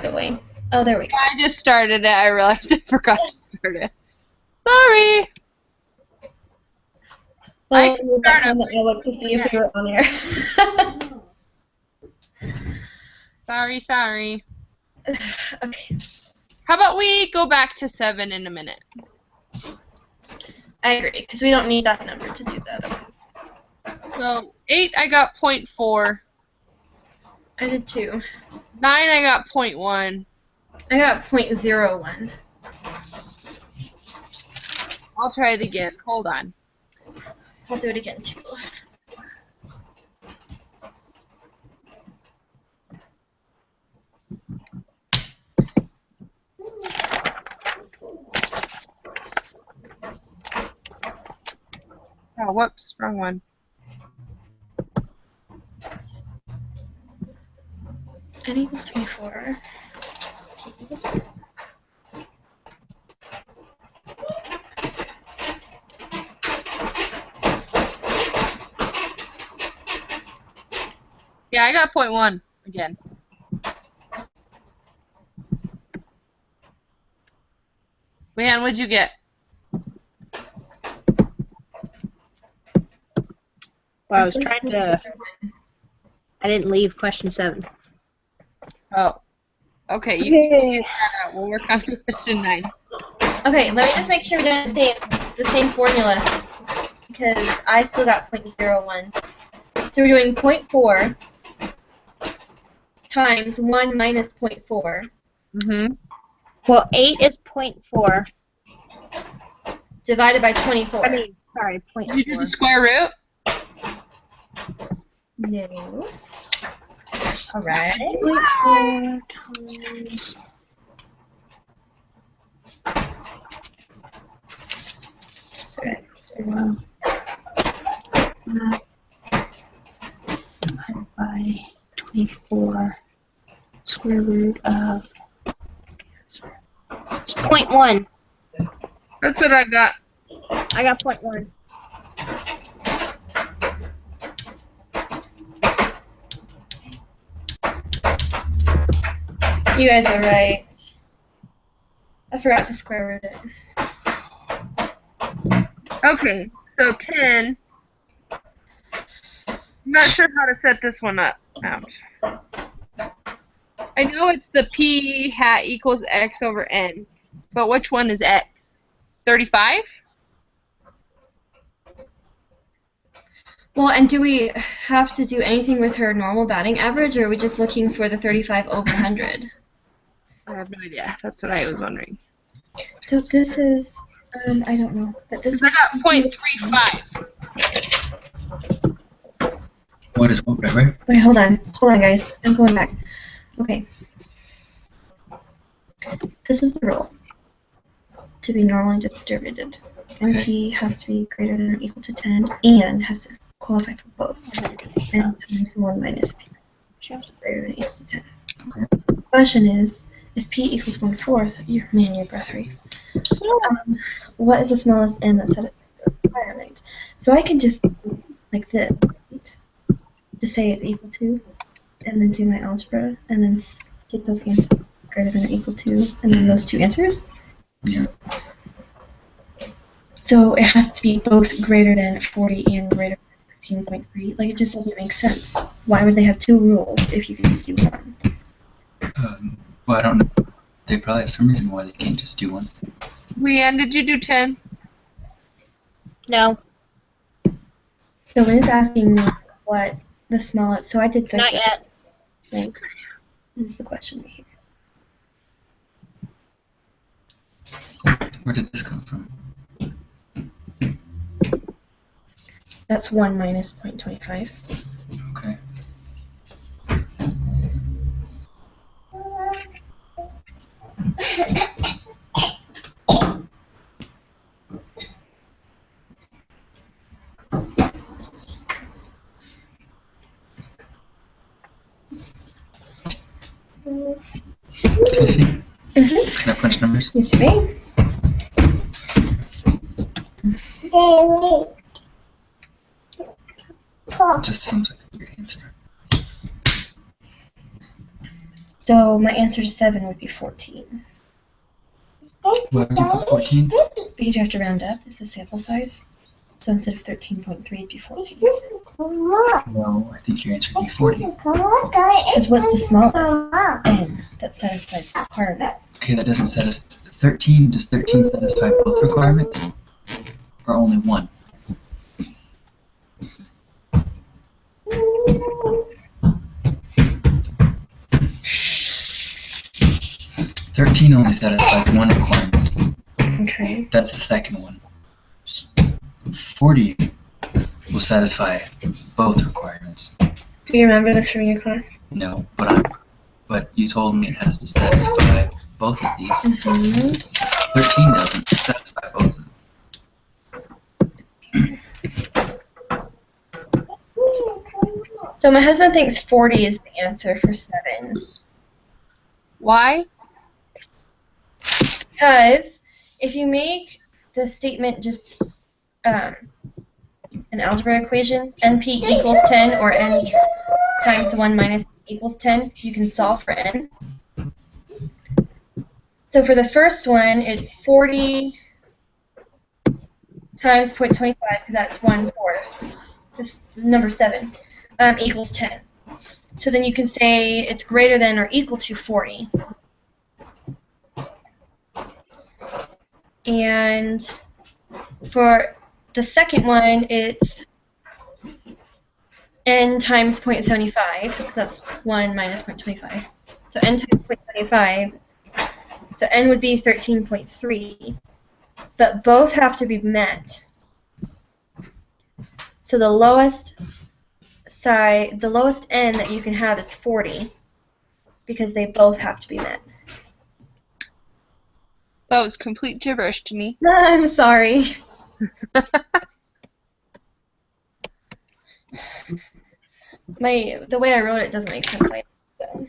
the way. Oh, there we go. I just started it. I realized I forgot to start it. Sorry. Well, next time I look to see if we were on air. Sorry. Okay. How about we go back to 7 in a minute? I agree, because we don't need that number to do that. So 8, I got 0.4. I did too. 9, I got 0.1. I got 0.01. I'll try it again. Hold on. I'll do it again too. Oh, whoops, wrong one. N equals 24. P equals 4. Yeah, I got 0.1 again. Man, what'd you get? Well, I was trying to... I didn't leave question 7. Oh. Okay, you can figure that out. We'll work on question 9. Okay, let me just make sure we're doing the same formula, because I still got 0.01. So we're doing 0.4 times 1 minus 0.4. Mm-hmm. Well, 8 is 0.4. Divided by 24. I mean, sorry, 0.4. Did you do the square root? No. All right. 0.4 times... Sorry. Divided by 24 square root of... It's 0.1. That's what I got. I got 0.1. You guys are right. I forgot to square root it. Okay, so 10. I'm not sure how to set this one up. Ouch. I know it's the p hat equals x over n, but which one is x? 35? Well, and do we have to do anything with her normal batting average, or are we just looking for the 35 over 100? I have no idea. That's what I was wondering. So this is, I don't know, but this is... I got 0.35. What is what, right? Wait, hold on, guys. I'm going back. Okay. This is the rule. To be normally distributed, NP has to be greater than or equal to 10, and has to qualify for both. N times 1 minus P has to be greater than or equal to 10. Okay. The question is, if P equals 1/4, your breath reeks. What is the smallest n that satisfies the requirement? So I can just do like this, right? Just say it's equal to, and then do my algebra, and then get those answers greater than or equal to, and then those two answers. Yeah. So it has to be both greater than 40 and greater than 13.3. Like, it just doesn't make sense. Why would they have two rules if you could just do one? Well, I don't know. They probably have some reason why they can't just do one. Leanne, did you do 10? No, So Lynn's asking me what the smallest, so I did this. not yet. Like, this is the question right here. Where did this come from? That's 1 minus 0.25. Okay. Can I see? Mm-hmm. Can I punch numbers? Yes, you may. Just seems like a weird answer. So my answer to 7 would be 14. Why would you put 14? Because you have to round up. It's the sample size. So instead of 13.3, it'd be 14. No, I think your answer would be 40. It says what's the smallest n that satisfies the requirement? Okay, that doesn't satisfy. 13, does 13 satisfy both requirements? Or only one? Thirteen only satisfies one requirement. Okay. That's the second one. 40 will satisfy both requirements. Do you remember this from your class? No, but you told me it has to satisfy both of these. Mm-hmm. 13 doesn't satisfy both of them. So my husband thinks 40 is the answer for 7. Why? Because if you make the statement just an algebra equation, NP equals 10, or n times 1 minus equals 10, you can solve for n. So for the first one, it's 40 times 0.25, because that's 1/4. This number 7 equals 10. So then you can say it's greater than or equal to 40. And for the second one, it's n times 0.75, because that's 1 minus 0.25. So n times 0.75. So n would be 13.3. But both have to be met. So the lowest n that you can have is 40, because they both have to be met. That was complete gibberish to me. I'm sorry. The way I wrote it doesn't make sense. So.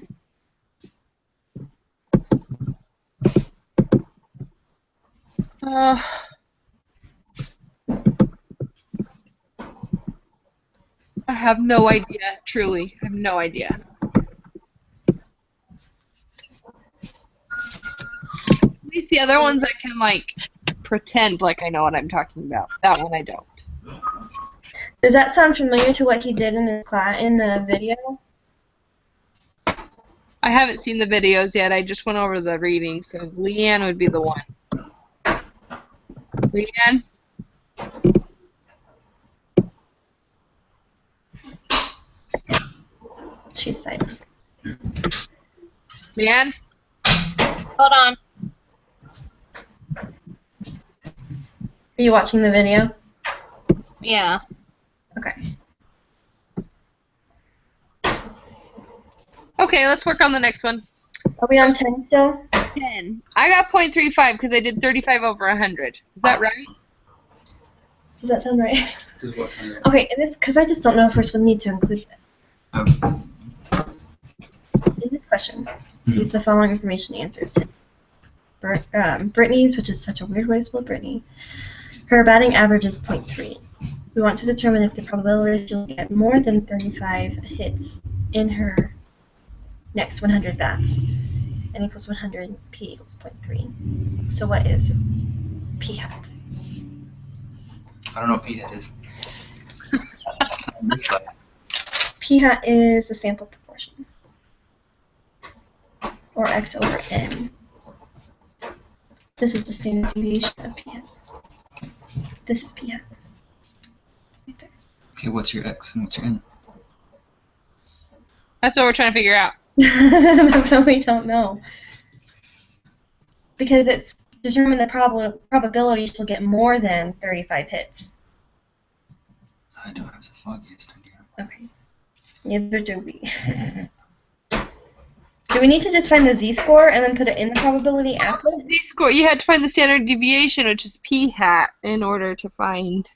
I have no idea, truly. I have no idea. At least the other ones I can, like, pretend like I know what I'm talking about. That one I don't. Does that sound familiar to what he did in his class, in the video? I haven't seen the videos yet. I just went over the reading, so Leanne would be the one. Leanne? She's silent. Leanne? Hold on. Are you watching the video? Yeah. Okay. Okay, let's work on the next one. Are we on 10 still? 10. I got 0.35 because I did 35 over 100. Is that right? Does that sound right? Does what sound right? Okay, because I just don't know if we're supposed to need to include this. In this question, use the following information answers. Brittany's, which is such a weird way to spell Brittany. Her batting average is 0.3. We want to determine if the probability she'll get more than 35 hits in her next 100 bats. N equals 100, P equals 0.3. So what is P hat? I don't know what P hat is. This guy. P hat is the sample proportion, or X over N. This is the standard deviation of P hat. This is P hat. Right there. Okay, what's your X and what's your N? That's what we're trying to figure out. That's what we don't know. Because it's determine the probability she'll get more than 35 hits. I don't have the foggiest idea. Okay. Neither do we. Do we need to just find the z-score and then put it in the probability after? Z-score. You had to find the standard deviation, which is P hat, in order to find.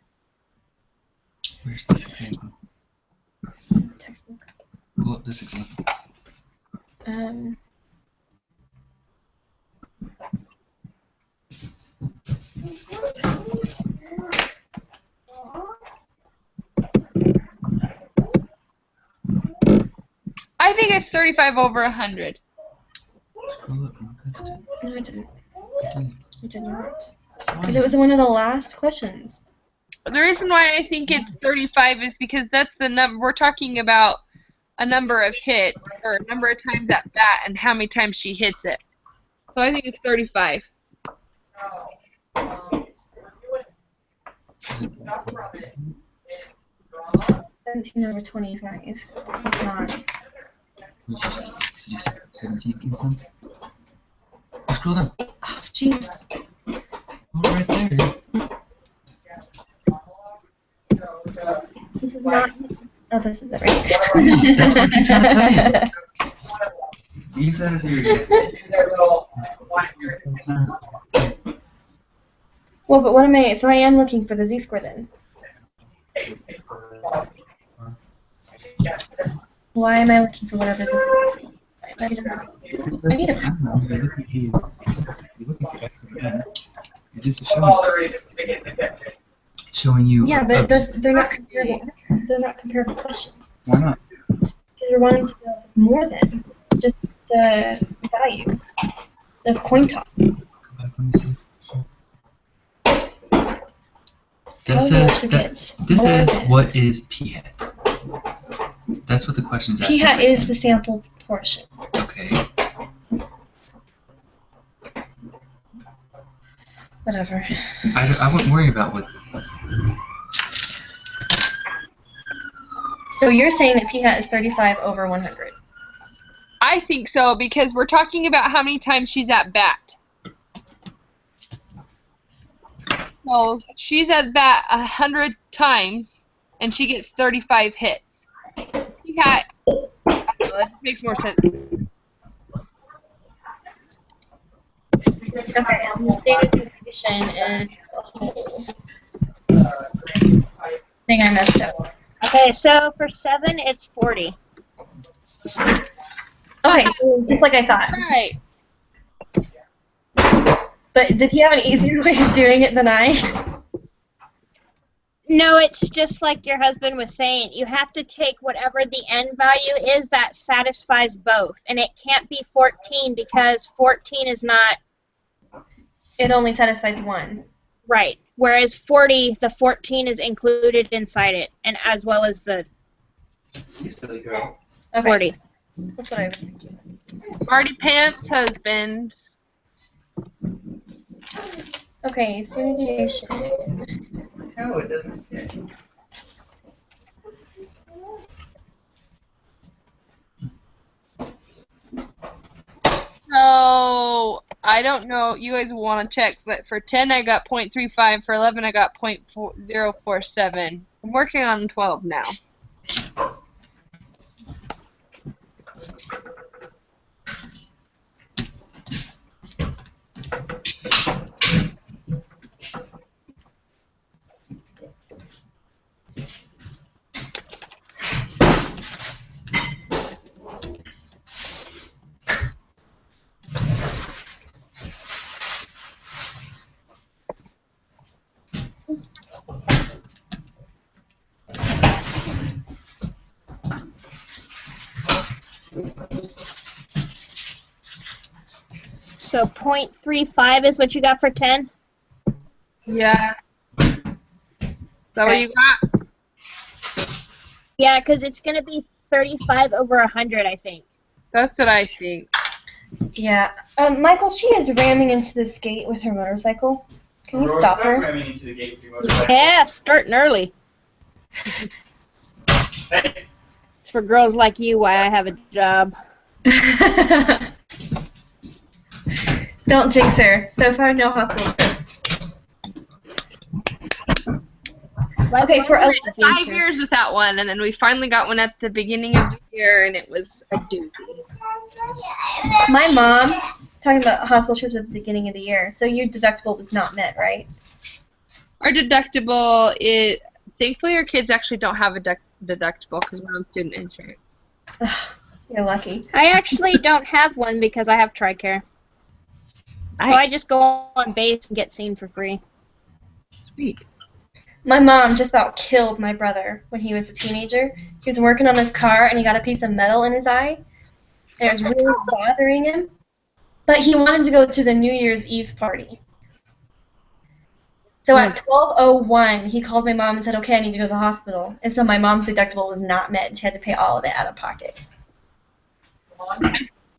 Where's this example? Textbook. Pull up this example. I think it's 35 over 100. Scroll up and post it. No, I didn't. You did. I did not. That's why. Because it was one of the last questions. The reason why I think it's 35 is because that's the number. We're talking about a number of hits, or a number of times at bat, and how many times she hits it. So I think it's 35. 17 over 25. This is not. Did you say 17 came from? Oh, scroll down. Oh, jeez. Oh, right there. This is not. Oh, this is it right here. That's what I'm trying to tell you. Use that as your. Well, but what am I? So I am looking for the z-score then. Why am I looking for whatever this is? I need a pencil. You're looking for X and N. It just is showing you. Yeah, but they're not comparable. They're not comparable questions. Why not? Because you're wanting to know more than just the value, the coin toss. Go back, let me see. That How says much that, it? this More says than. what is p hat. That's what the question is asking. P-hat is the sample portion. Okay. Whatever. I wouldn't worry about what. So you're saying that p-hat is 35 over 100. I think so, because we're talking about how many times she's at bat. So she's at bat 100 times, and she gets 35 hits. P-hat, that makes more sense. Okay, and the standard deviation is a whole thing I messed up. Okay, so for 7, it's 40. Okay, so just like I thought. Right. But did he have an easier way of doing it than I? No, it's just like your husband was saying. You have to take whatever the end value is that satisfies both. And it can't be 14 because 14 is not It only satisfies one. right. Whereas 40, the 14 is included inside it, and as well as the You silly girl. Okay, 40. that's what I was thinking. Marty Pants husband. Okay, standard deviation. No, it doesn't fit. So I don't know. You guys want to check, but for 10 I got 0.35. For 11 I got 0.047. I'm working on 12 now. So 0.35 is what you got for 10? Yeah. Is that what you got? Yeah, because it's going to be 35 over 100, I think. That's what I think. Yeah. Michael, she is ramming into this gate with her motorcycle. Can you stop her? Ramming into the gate with your motorcycle. Yeah, starting early. Hey, For girls like you, why I have a job. Don't jinx her. So far, no hospital trips. Okay, for We went 5 years with that one, and then we finally got one at the beginning of the year, and it was a doozy. my mom, talking about hospital trips at the beginning of the year, so your deductible was not met, right? Our deductible is, thankfully our kids actually don't have a deductible because we're on student insurance. You're lucky. I actually don't have one because I have TRICARE. So I just go on base and get seen for free. Sweet. My mom just about killed my brother when he was a teenager. He was working on his car and he got a piece of metal in his eye. And it was really bothering him. But he wanted to go to the New Year's Eve party. So at 12:01, he called my mom and said, okay, I need to go to the hospital. And so my mom's deductible was not met. She had to pay all of it out of pocket.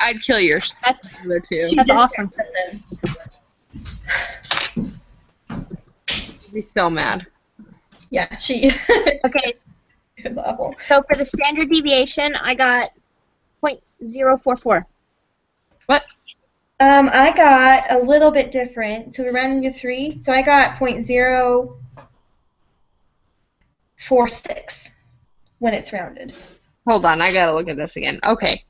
I'd kill your That's stepmother too. She That's did awesome. I'd be so mad. Yeah, she Okay, it was awful. so for the standard deviation, I got 0.044. What? I got a little bit different. So we're rounding to 3. So I got 0.046 when it's rounded. Hold on, I gotta look at this again. Okay.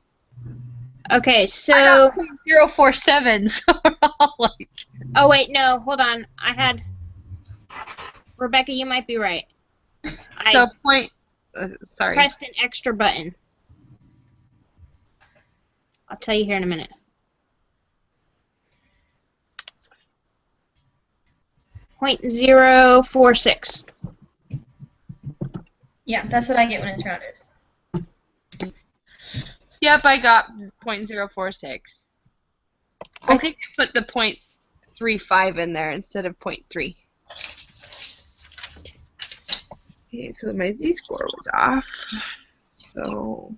Okay, I so got 0.047, so we're all like. oh wait, no, hold on. I had Rebecca. You might be right. I So sorry. pressed an extra button. I'll tell you here in a minute. .046. Yeah, that's what I get when it's rounded. Yep, I got 0.046. I think I put the 0.35 in there instead of 0.3. Okay, so my z-score was off. So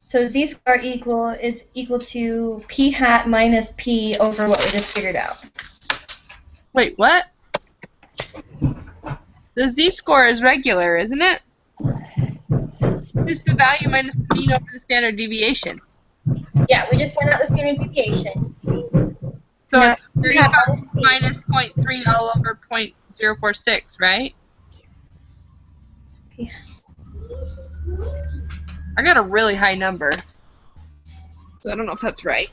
So z-score is equal to p hat minus p over what we just figured out. wait, what? The z-score is regular, isn't it? Just the value minus the mean over the standard deviation. Yeah, we just found out the standard deviation. So Yeah, it's 35 minus 0.3 all over 0.046, right? Yeah. I got a really high number. So I don't know if that's right.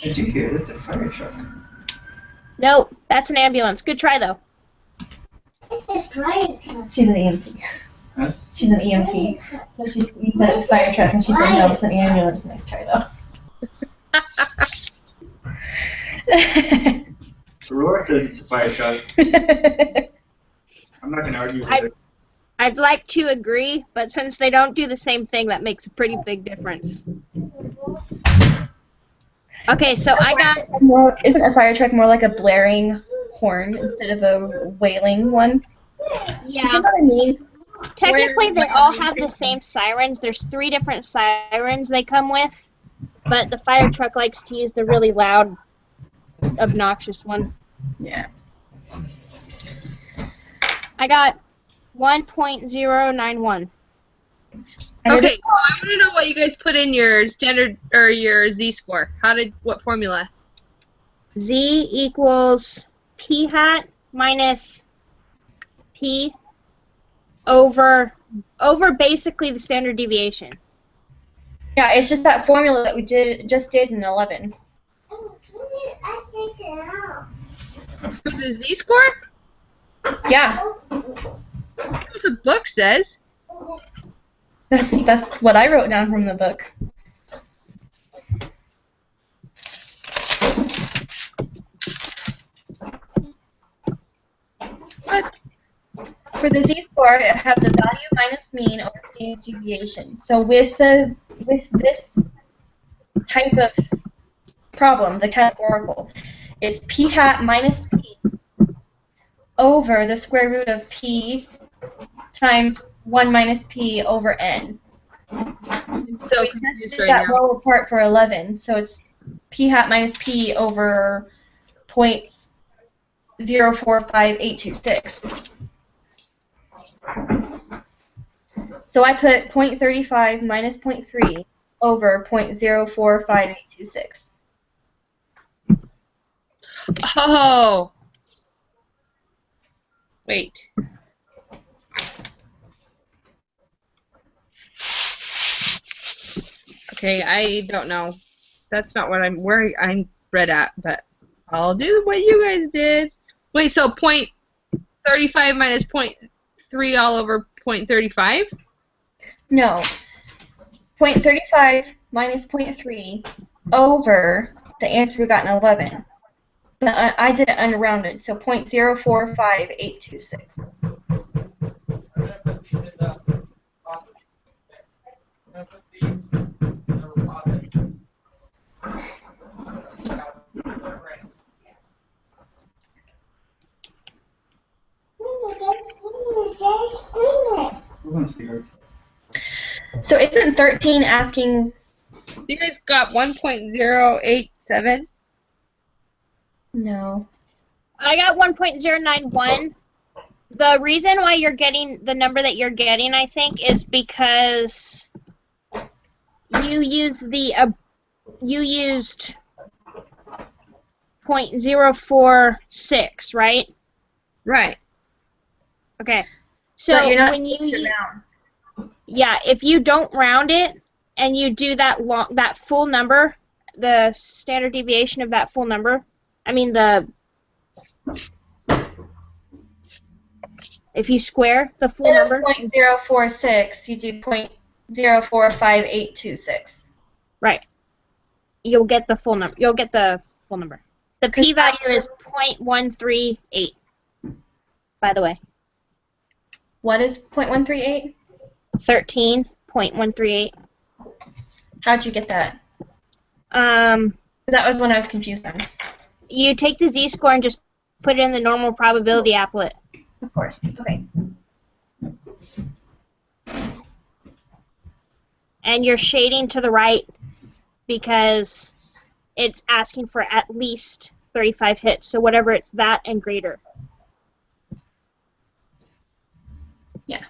Did you hear? That's a fire truck. Nope, that's an ambulance. Good try though. She's an EMT. Huh? She's an EMT. So you said it's fire truck, and she said no, it's an ambulance. Nice try though. Aurora says it's a fire truck. I'm not going to argue with her. I'd like to agree, but since they don't do the same thing, that makes a pretty big difference. Okay, so I got Isn't a fire truck more like a blaring horn instead of a wailing one? yeah. Do you know what I mean? Technically, they all have the same sirens. There's 3 different sirens they come with, but the fire truck likes to use the really loud, obnoxious one. Yeah. I got 1.091. Okay, so I want to know what you guys put in your standard or your z-score. What formula? Z equals p hat minus p over basically the standard deviation. Yeah, it's just that formula that we just did in 11. For the z-score? Yeah, That's what the book says. that's what I wrote down from the book. What? For the z-score, it have the value minus mean over standard deviation. So with this type of problem, the categorical, it's p hat minus p over the square root of p times 1 minus p over n. So We confused tested right that now. lower part for 11, so it's p hat minus p over 0.045826. So I put 0.35 minus 0.3 over 0.045826. Oh. Wait. Okay, I don't know. That's not what where I'm read at, but I'll do what you guys did. Wait, so 0.35 minus 0.3 all over 0.35? No. 0.35 minus 0.3 over the answer we got in 11. But I did it unrounded, so 0.045826. So isn't 13 asking? You guys got 1.087. No. I got 1.091. The reason why you're getting the number that you're getting, I think, is because you used 0.046, right? Right. Okay. So But you're not when supposed to you round. yeah, if you don't round it and you do that full number, the standard deviation of that full number, if you square the full number, 0.046, you do 0.045826. right, you'll get the full number. You'll get the full number. The p-value is 0.138, by the way. What is 0.138? 13.138. How'd you get that? That was when I was confused on. You take the z-score and just put it in the normal probability applet. Of course. Okay. And you're shading to the right because it's asking for at least 35 hits. So whatever it's that and greater. Yeah.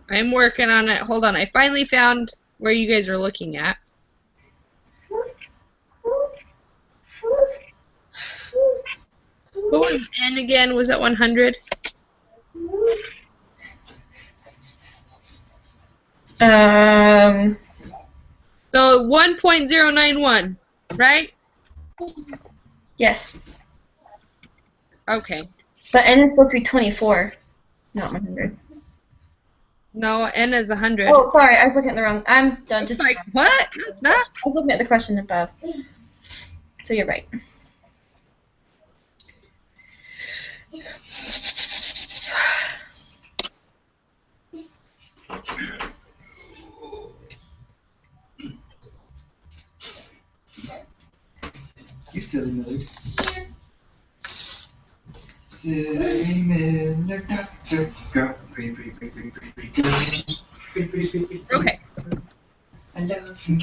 I'm working on it. Hold on. I finally found where you guys are looking at. What was n again? Was it 100? So 1.091, right? Yes. Okay. But n is supposed to be 24, not 100. No, n is 100. Oh, sorry, I was looking at the wrong. I'm done. It's Just like, what? No, it's not. I was looking at the question above. So you're right. You silly Miller. Silly Miller, doctor, girl, pretty, pretty, pretty, pretty, pretty, pretty, girl. Pretty, pretty, pretty, pretty, Okay. I love you.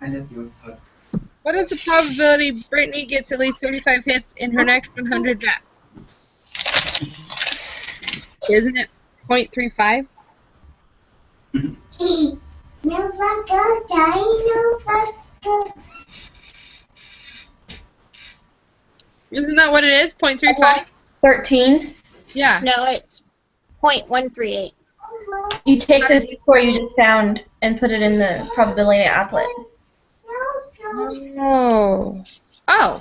I love your hugs. What is the probability Brittany gets at least 35 hits in her next 100 bats? Isn't it 0.35? Isn't that what it is? 0.35? 13. Yeah. No, it's 0.138. You take the z-score you just found and put it in the probability applet. Oh. Oh.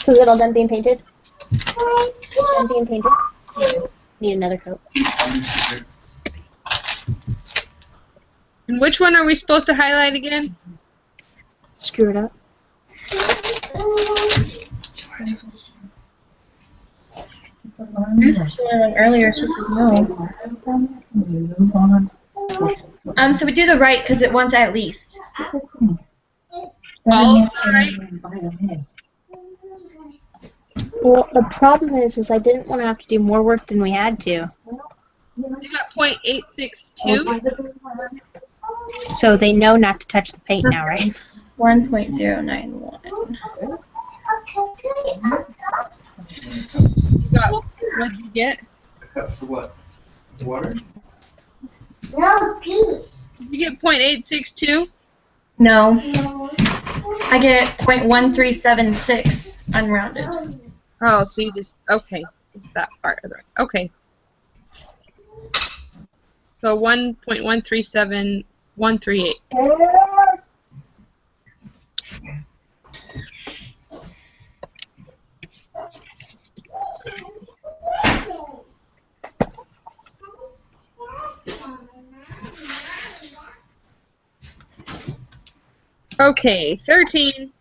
Is it all done being painted? Done being painted? Need another coat. And which one are we supposed to highlight again? Screw it up. Earlier, she said no. So we do the right because it wants at least. All of the right? Well, the problem is I didn't want to have to do more work than we had to. You got 0.862? So they know not to touch the paint now, right? 1.091. You got, what did you get? A cup for what? Water? Did you get 0.862? No. I get 0.1376 unrounded. Oh, so you just, okay. It's that part of the right. Okay. So 1.137 138. Okay, 13.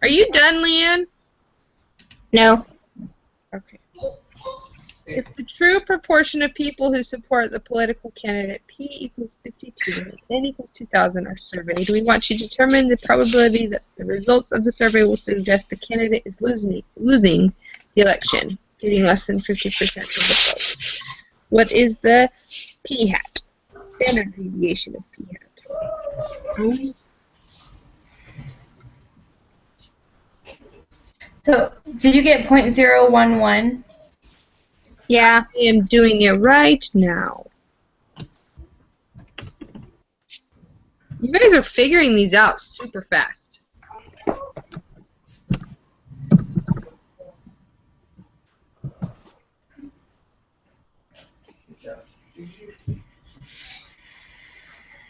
Are you done, Leanne? No. Okay. If the true proportion of people who support the political candidate P equals 52 and N equals 2,000 are surveyed, we want to determine the probability that the results of the survey will suggest the candidate is losing the election, getting less than 50% of the votes. What is the p-hat? Standard deviation of p-hat. So, did you get 0.011? Yeah. I am doing it right now. You guys are figuring these out super fast.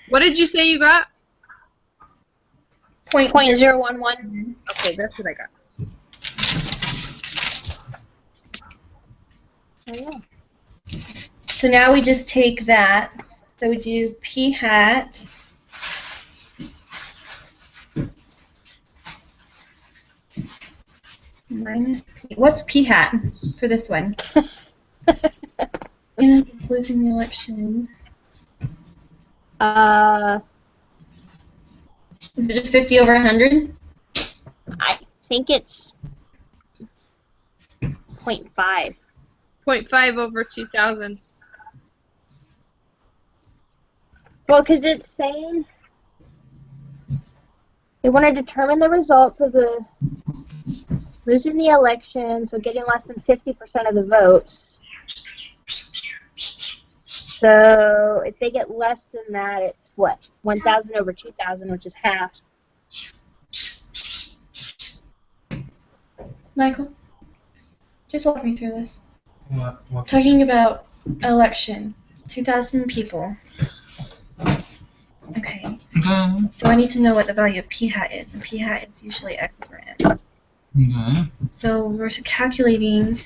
What did you say you got? 0.011. Okay, that's what I got. So now we just take that. So we do p hat minus p. What's p hat for this one? And it's losing the election. Is it just 50 over 100? I think it's 0.5. 0.5 over 2,000. Well, because it's saying they want to determine the results of the losing the election, so getting less than 50% of the votes. So if they get less than that, it's what? 1,000 over 2,000, which is half. Michael, just walk me through this. What? Talking about election, 2,000 people. Okay, Okay. so I need to know what the value of p hat is, and p hat is usually x over n. Okay. So we're calculating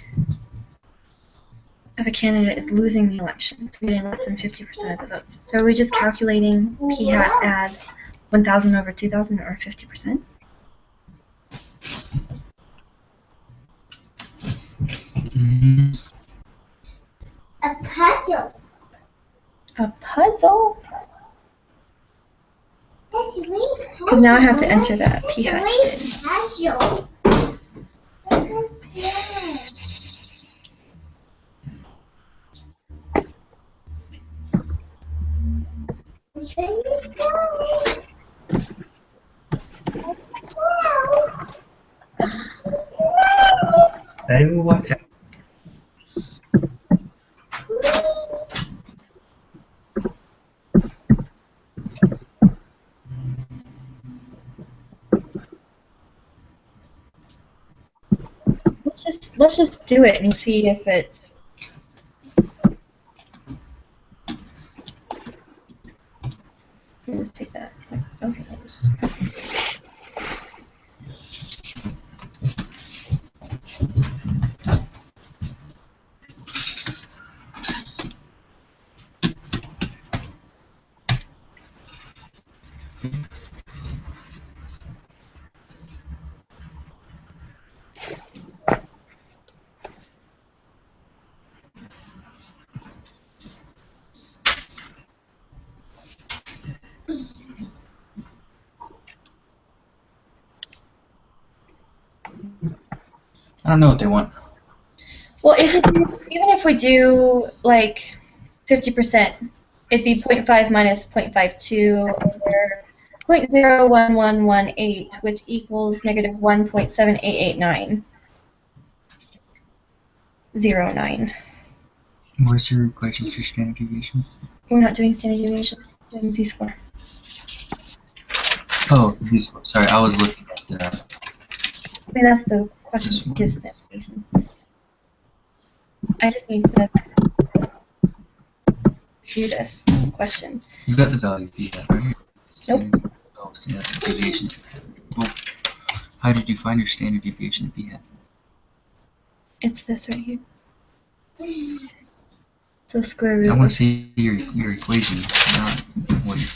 if a candidate is losing the election, so getting less than 50% of the votes. So are we just calculating p hat as 1,000 over 2,000 or 50%? Mm, A puzzle. A puzzle? That's really puzzle. Because now I have to enter that p hat in. Puzzle. That's scary. It's really scary. They will watch out. Let's just do it and see if it's. Let's take that. Okay. Let's just... I don't know what they want. Well, even if we do like 50%, it'd be 0.5 minus 0.52 over 0.01118, which equals negative 1.78890. 09. Where's your equation for standard deviation? We're not doing standard deviation. We're doing z-score. Oh, these. Sorry, I was looking at the. I mean, that's the question that gives the information. I just need to do this question. You got the value of p hat right here. Standard, oh, so that's the deviation. Well, how did you find your standard deviation in p-hat? It's this right here. So square root I want of to see your equation, not what you're.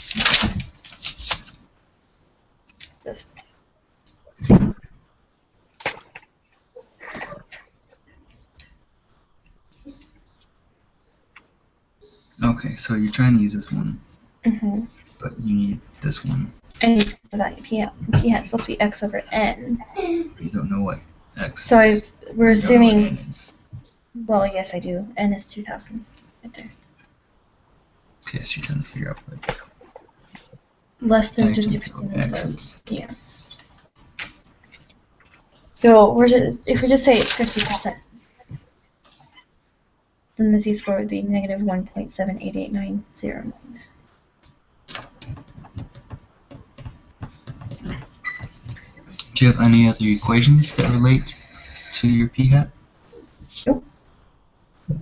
this. Okay, so you're trying to use this one, Mm-hmm. but you need this one. And you for that p-hat is supposed to be x over n. But you don't know what x So is. we're You don't know what assuming. n is. Well, yes, I do. N is 2,000 right there. Okay, so you're trying to figure out what Less than x 50% of x the. is. Yeah. So if we just say it's 50%, then the z-score would be negative 1.788909. Do you have any other equations that relate to your p-hat? Nope. I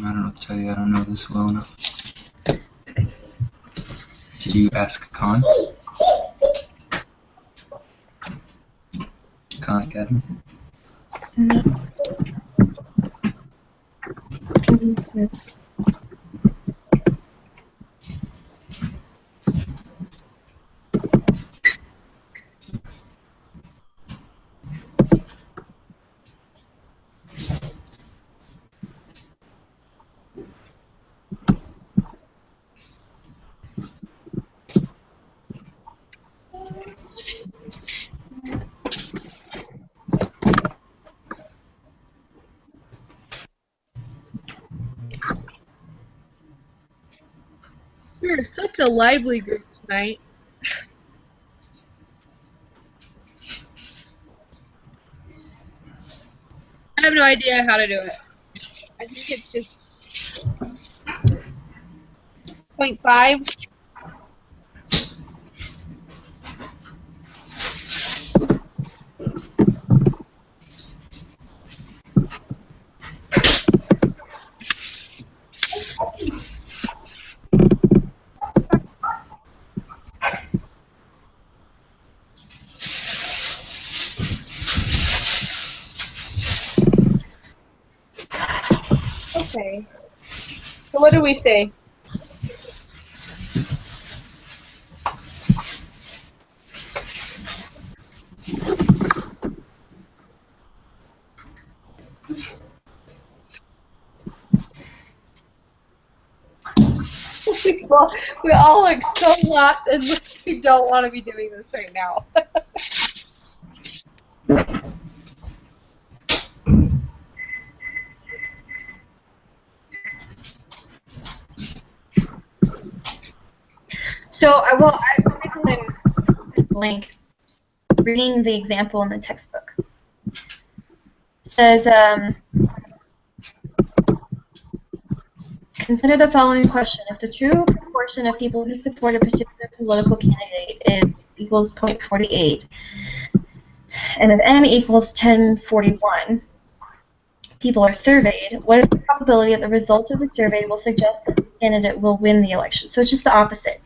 don't know what to tell you. I don't know this well enough. Did you ask Khan? Khan Academy? No. You're such a lively group tonight. I have no idea how to do it. I think it's just 0.5. Okay. So what do we say? We all look so lost and we don't want to be doing this right now. So I will. Somebody told him blank. Reading the example in the textbook. It says, consider the following question: if the true proportion of people who support a particular political candidate equals 0.48, and if n equals 1041 people are surveyed, what is the probability that the results of the survey will suggest that the candidate will win the election? So it's just the opposite.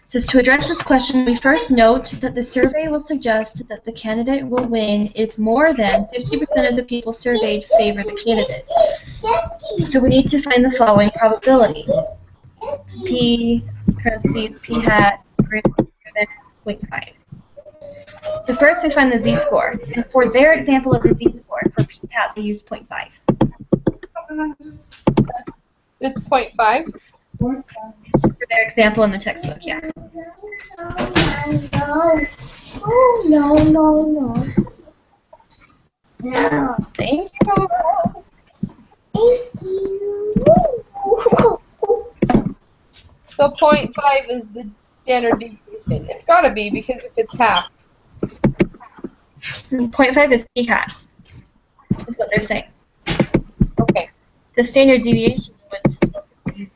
It says, to address this question, we first note that the survey will suggest that the candidate will win if more than 50% of the people surveyed favor the candidate. So we need to find the following probability. P, parentheses, p hat, greater than 0.5. So first we find the z-score. And for their example of the z-score, for p hat, they used 0.5. It's 0.5. For their example in the textbook, yeah. Oh, no. No. Thank you. Thank you. So 0.5 is the standard deviation. It's gotta be because if it's half. 0.5 is p hat, is what they're saying. Okay. The standard deviation would still be,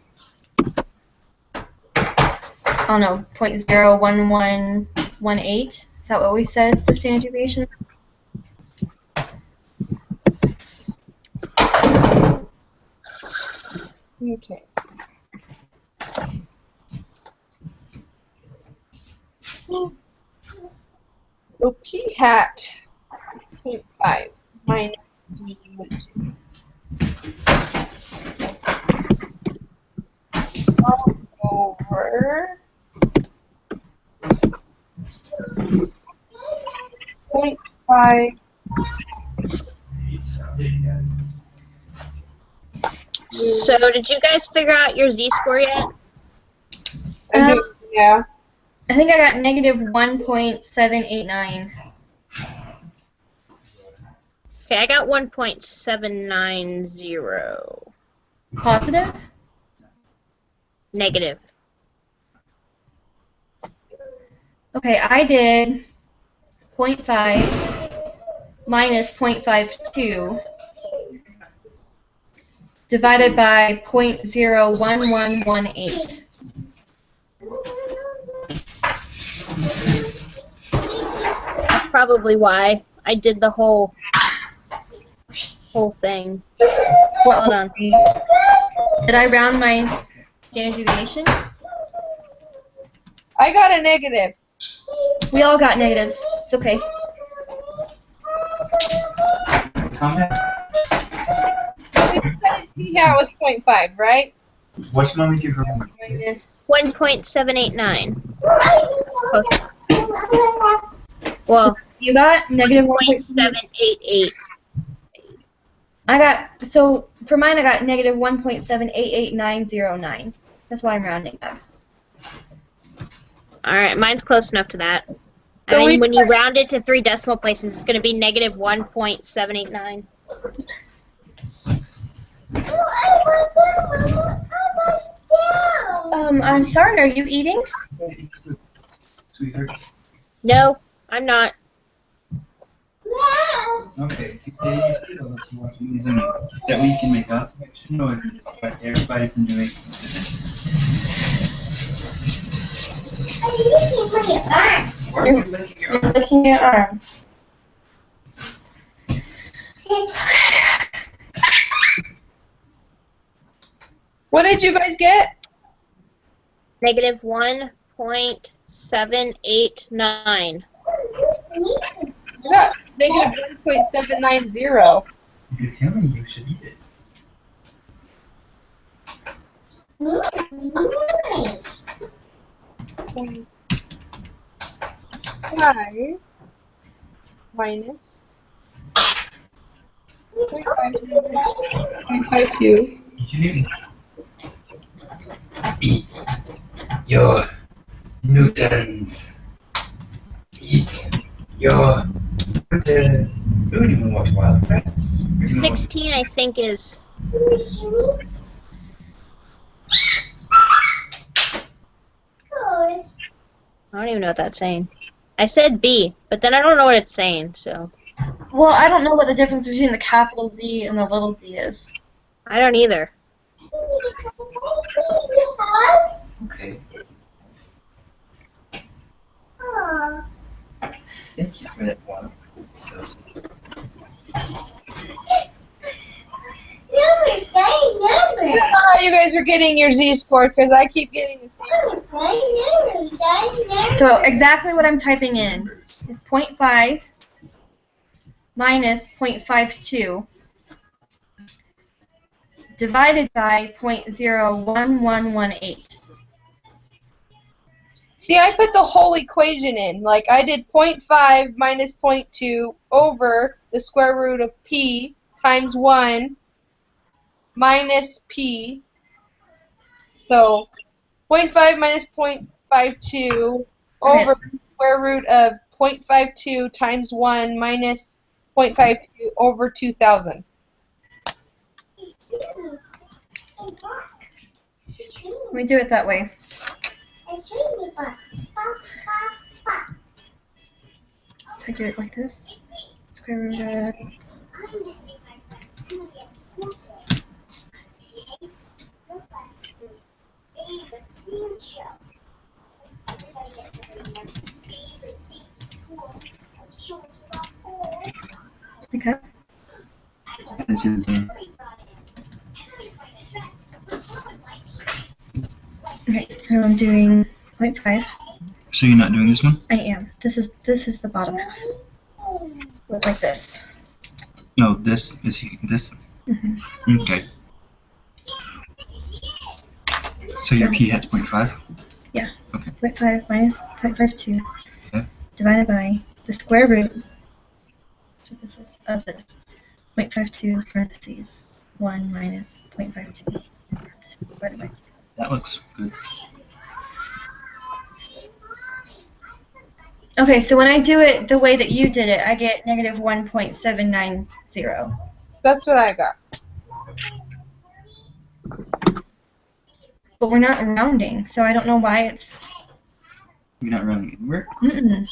I don't know, 0.01118. Is that what we said, the standard deviation? Okay. So p hat is 0.5 minus d equals 2. Over 0.5. So, did you guys figure out your z-score yet? Yeah. I think I got negative 1.789. Okay, I got 1.790. Positive? Negative. Okay, I did 0.5 minus 0.52 divided by 0.01118. That's probably why I did the whole thing. What? Hold on. Did I round my standard deviation? I got a negative. We all got negatives. It's okay. Calm down. We said p hat was 0.5, right? What you want me to do for Minus. 1.789. Close. Well, You got negative 1.7. 1.788. I got, so for mine I got negative 1.788909. That's why I'm rounding up. Alright, mine's close enough to that. So And we- when you round it to 3 decimal places, it's going to be negative 1.789. I'm sorry, are you eating? Sweetheart? No, I'm not. Okay, you stay still if you want to use them. That way you can make lots of extra noise and distract everybody from doing some statistics. Why are you licking your You're arm? licking your arm. What did you guys get? Negative 1.789. I got negative 1.790. You're telling me you should eat it. Five minus 0.52. You can eat your Newtons. Eat your Newtons. We don't even watch Wild Kratts. 16, I think, is... I don't even know what that's saying. I said B, but then I don't know what it's saying, so... Well, I don't know what the difference between the capital Z and the little z is. I don't either. Okay. Thank you for that one. So sweet. How you guys are getting your z-score, because I keep getting the same. So exactly what I'm typing in is 0.5 minus 0.52 divided by 0.01118. See, I put the whole equation in. Like, I did 0.5 minus 0.2 over the square root of p times 1 minus p. So, 0.5 minus 0.52 over the square root of 0.52 times 1 minus 0.52 over 2,000. Let me do it that way. So I do it like this. Square root of... Okay. This is the Okay, so I'm doing 0.5 So you're not doing this one? I am. This is the bottom half. It's like this. No, this is this. Mhm. Okay. So your p hat's 0.5? 0.5 minus 0.52 Okay. divided by the square root. So this is of this. 0.52 parentheses 1 minus 0.52 divided by 2. That looks good. Okay, so when I do it the way that you did it, I get negative 1.790. That's what I got. But we're not rounding, so I don't know why it's. You're not rounding anywhere? Mm-mm.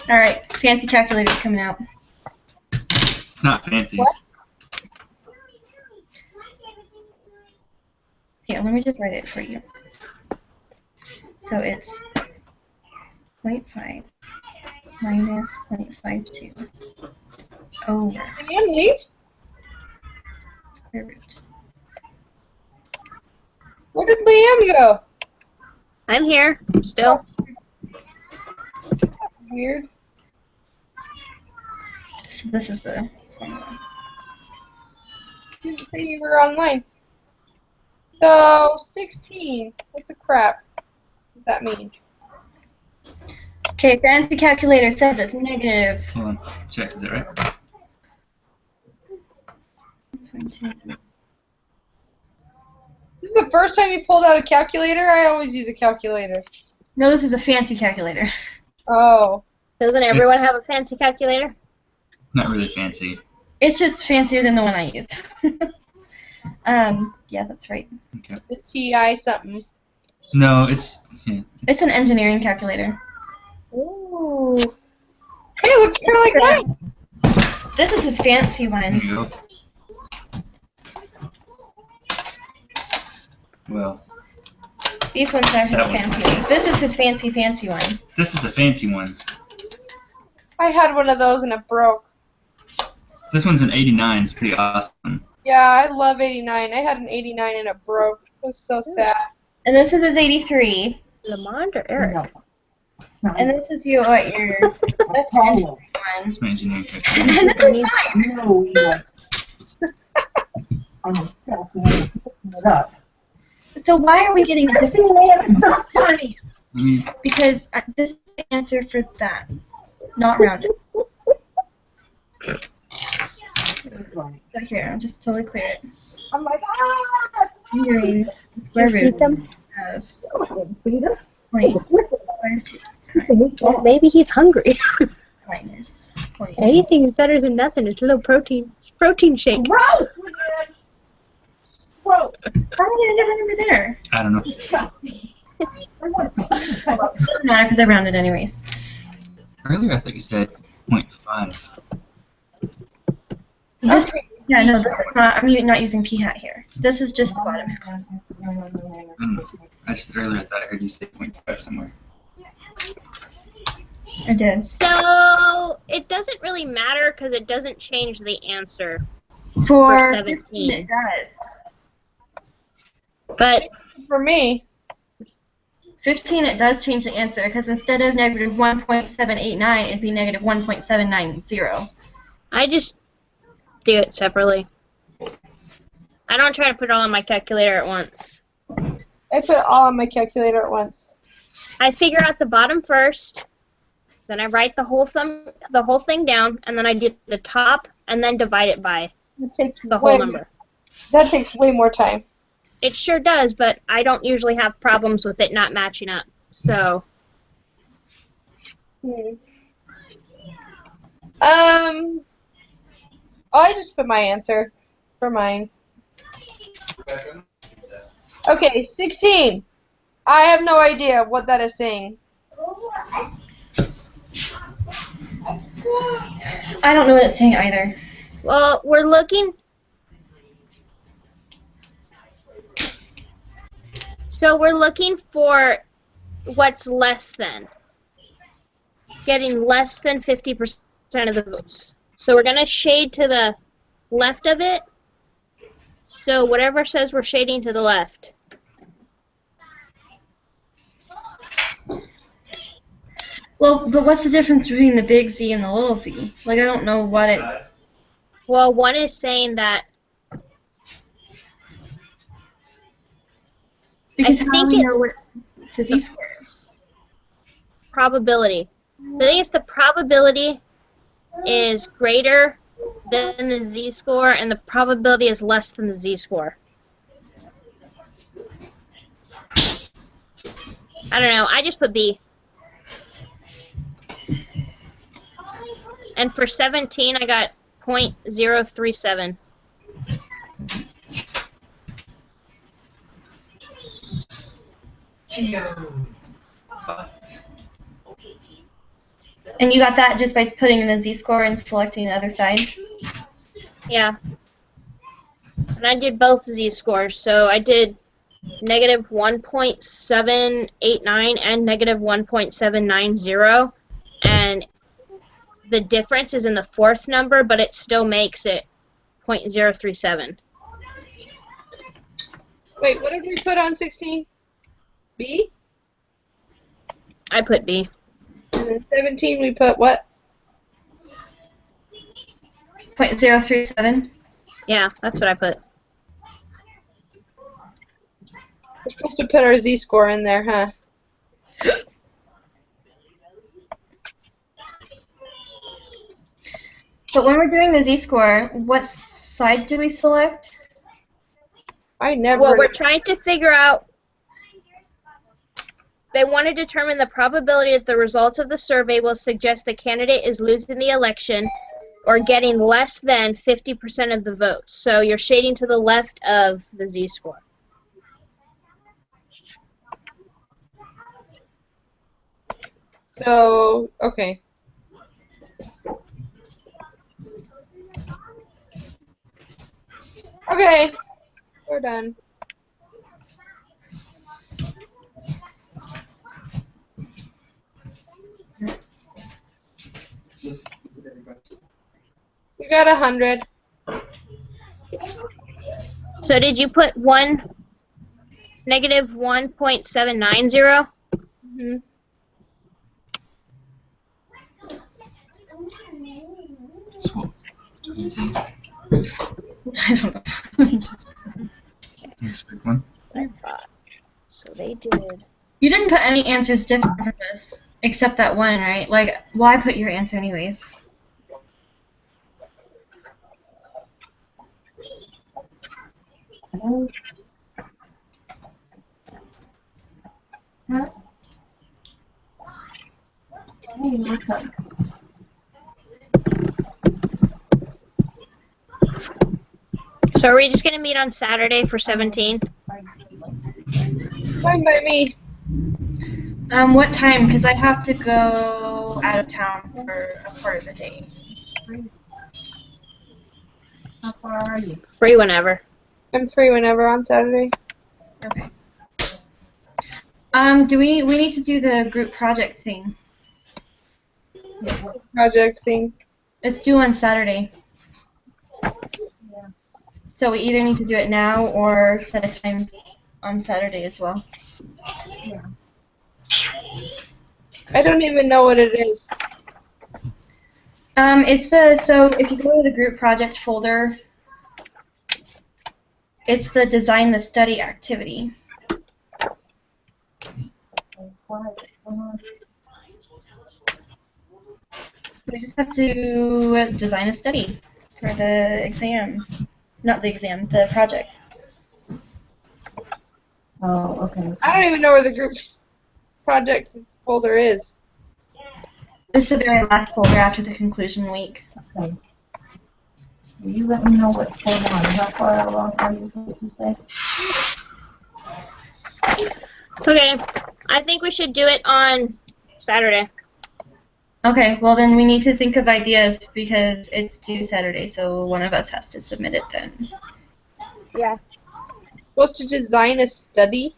All right, fancy calculator's coming out. It's not fancy. What? Here, let me just write it for you. So it's 0.5 minus 0.52 over Liam, leave? square root. Where did Liam go? I'm here still. Weird. So this is the formula. Didn't say you were online. So, 16. What the crap does that mean? Okay, fancy calculator says it's negative. Hold on. Check, is that right? 22. This is the first time you pulled out a calculator? I always use a calculator. No, this is a fancy calculator. Oh. Doesn't everyone It's- have a fancy calculator? Not really fancy. It's just fancier than the one I use. Yeah, that's right. Okay. The TI something. No, it's. Yeah. It's an engineering calculator. Ooh. Hey, it looks kind of like mine. This is his fancy There one. you go. Well, These ones are his That one. fancy ones. This is his fancy one. this is the fancy one. I had one of those and it broke. This one's an 89. It's pretty awesome. Yeah, I love 89. I had an 89 and it broke. It was so sad. And this is his 83. Lamont or Eric? And this is your that's your engineering one. It's my engineering calculator. And this is mine. So why are we getting a different Let me. Because this is the answer for that, not rounded. So here, I'll just totally clear it. I'm like, I'm doing the square Just root eat them? of 0.52 Well, maybe he's hungry. minus 0.2. Anything is better than nothing. It's low protein. It's protein shake. gross, man. Gross. How did I get a different number there? I don't know. It doesn't matter because I rounded anyways. Earlier, I thought you said 0.5. This, yeah, no, this is not. I'm not using p hat here. This is just the bottom half. I don't know. I just earlier I thought I heard you say 0.5 somewhere. I did. So it doesn't really matter because it doesn't change the answer. For 17. 15, it does. But For me. 15, it does change the answer because instead of negative 1.789, it'd be negative 1.790. I just do it separately. I don't try to put it all on my calculator at once. I put it all on my calculator at once. I figure out the bottom first, then I write the whole thing down, and then I do the top, and then divide it by It takes the whole way, number. That takes way more time. It sure does, but I don't usually have problems with it not matching up. So, I just put my answer for mine. Okay, 16. I have no idea what that is saying. I don't know what it's saying either. well, we're looking. So we're looking for what's less than. Getting less than 50% of the votes. So we're going to shade to the left of it. So whatever says we're shading to the left. Well, but what's the difference between the big Z and the little z? Like, I don't know what it's... Well, one is saying that Because I how do think we know it's- what the z-square is? probability. So I think it's the probability is greater than the z-score, and the probability is less than the z-score. I don't know. I just put B. And for 17, I got 0.037. And you got that just by putting in the z-score and selecting the other side? Yeah. And I did both z-scores, so I did negative 1.789 and negative 1.790, and the difference is in the fourth number, but it still makes it 0.037. Wait, what did we put on 16? B? I put B. And then 17 we put what? 0.037? Yeah, that's what I put. We're supposed to put our z-score in there, huh? But when we're doing the z-score, what side do we select? I never... Well, we're trying to figure out. They want to determine the probability that the results of the survey will suggest the candidate is losing the election or getting less than 50% of the votes. So you're shading to the left of the z-score. So, okay. Okay, we're done. We got 100. So did you put negative 1.790? Mm-hmm. So, Z's. I don't know. Let's pick one. That's right. So they did. You didn't put any answers different from this, except that one, right? Like, why put your answer anyways? So are we just going to meet on Saturday for 17? Fine by me. What time? Because I have to go out of town for a part of the day. How far are you? Free whenever. I'm free whenever on Saturday. Okay. Do we need to do the group project thing? Project thing. It's due on Saturday. So we either need to do it now or set a time on Saturday as well. I don't even know what it is. So if you go to the group project folder, it's the design the study activity. We just have to design a study for the exam. Not the exam, the project. Oh, okay. I don't even know where the group's project folder is. It's the very last folder after the conclusion week. Okay. Will you let me know what's going on? How far along are you, what you say? Okay. I think we should do it on Saturday. Okay, well then we need to think of ideas because it's due Saturday, so one of us has to submit it then. Yeah. Supposed to design a study?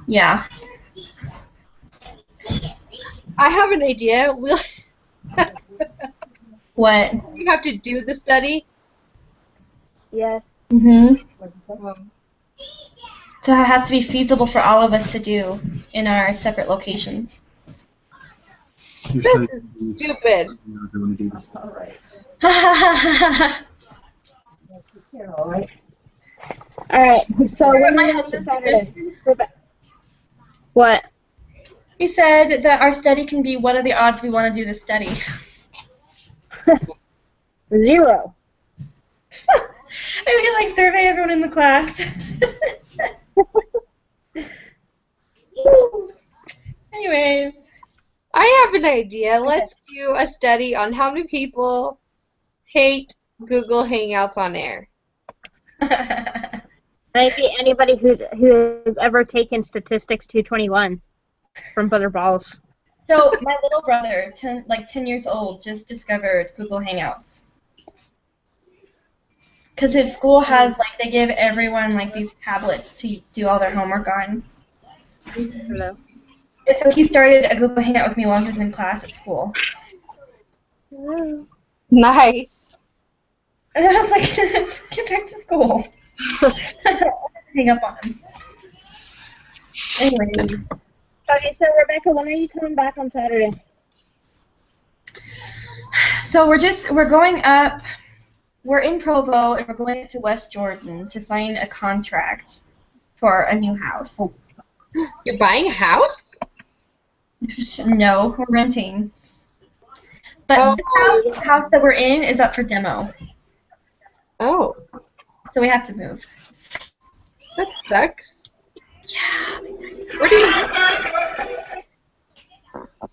Yeah. I have an idea. We'll What? You have to do the study. Yes. Um, So it has to be feasible for all of us to do in our separate locations. this is stupid. All right. Here, all right. All right. So Remember when my are we on husband's Saturday? What? He said that our study can be what are the odds we want to do this study. 0. And we can like survey everyone in the class. Anyways. I have an idea. Let's do a study on how many people hate Google Hangouts on air. Maybe anybody who has ever taken Statistics 221 from Butterballs. So my little brother, 10 years old, just discovered Google Hangouts. Because his school has, like, they give everyone, like, these tablets to do all their homework on. Hello. And so he started a Google Hangout with me while he was in class at school. Nice. And I was like, get back to school. Hang up on him. Anyway. Okay, so Rebecca, when are you coming back on Saturday? So we're going up, we're in Provo, and we're going up to West Jordan to sign a contract for a new house. You're buying a house? No, we're renting. But the house that we're in is up for demo, Oh, so we have to move. that sucks. Yeah. Where do you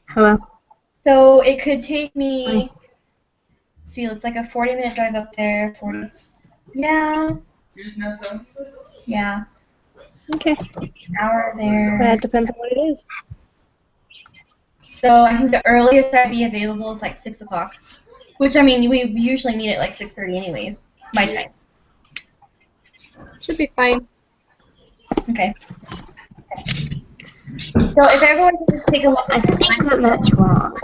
Hello. So it could take me, see, it's like a 40-minute drive up there. 40. Yeah. You're just not telling me this? Yeah. Okay. An hour there. That depends on what it is. So I think the earliest I'd be available is like 6 o'clock. Which, I mean, we usually meet at like 6:30 anyways, my time. Should be fine. Okay. So if everyone can just take a look I at the think that's wrong.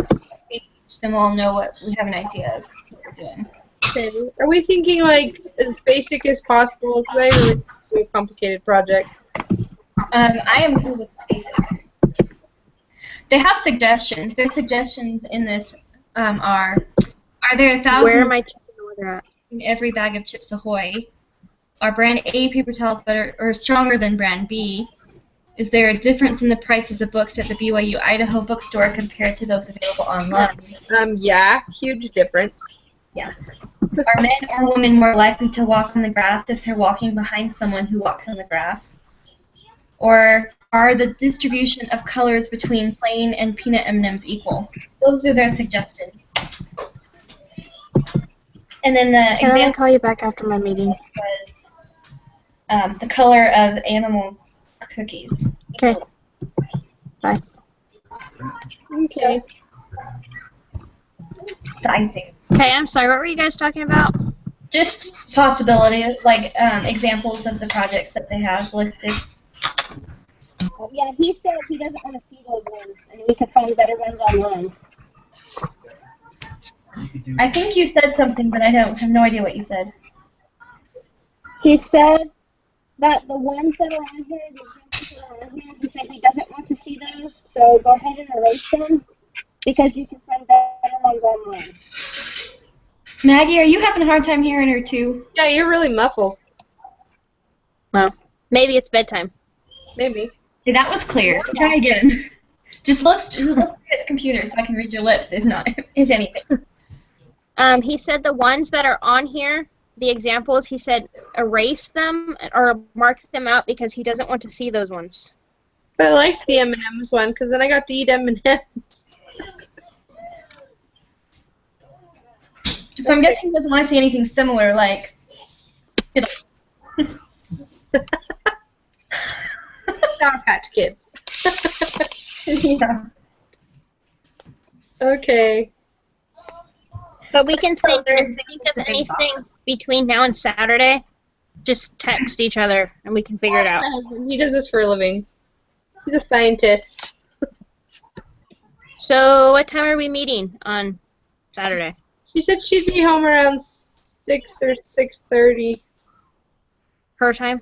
page, then we'll know what we have an idea of what we're doing. Okay. Are we thinking like as basic as possible? Because I really do a complicated project. I am good with basic. They have suggestions. Their suggestions in this are there 1,000 Where am I checking where they're at? in every bag of Chips Ahoy? Are brand A paper towels better or stronger than brand B? Is there a difference in the prices of books at the BYU Idaho bookstore compared to those available online? Yeah, huge difference. Yeah. Are men or women more likely to walk on the grass if they're walking behind someone who walks on the grass? Or are the distribution of colors between plain and peanut M&Ms equal? Those are their suggestions. And then the Can I example call you back after my meeting? was the color of animal cookies. Okay. Bye. Okay. The icing. Okay, I'm sorry. What were you guys talking about? Just possibility, like examples of the projects that they have listed. Yeah, he said he doesn't want to see those ones, and we could find better ones online. You could do I think you said something, but I have no idea what you said. He said that the ones that are on here, the examples that are on here, he said he doesn't want to see those, so go ahead and erase them, because you can find better ones online. Maggie, are you having a hard time hearing her too? Yeah, you're really muffled. Well, maybe it's bedtime. Maybe. See, that was clear. So try again. Just let's at the computer so I can read your lips, if not, if anything. He said the ones that are on here, the examples, he said erase them or mark them out because he doesn't want to see those ones. But I liked the M&M's one because then I got to eat M&M's. So I'm guessing he doesn't want to see anything similar, like Skittles. Sour Patch Kids. Yeah. Okay. But we can think, there's if we think of anything between now and Saturday, just text each other and we can figure it out. My husband, he does this for a living. He's a scientist. So what time are we meeting on Saturday? She said she'd be home around 6 or 6:30. Her time?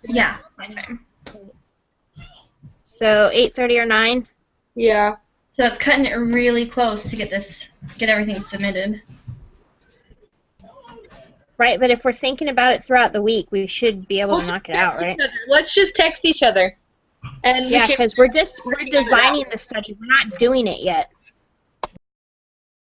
Yeah, my time. So 8:30 or 9? Yeah. So that's cutting it really close to get everything submitted. Right, but if we're thinking about it throughout the week, we should be able to knock it out, right? Let's just text each other. And Yeah, because we're designing the study. We're not doing it yet.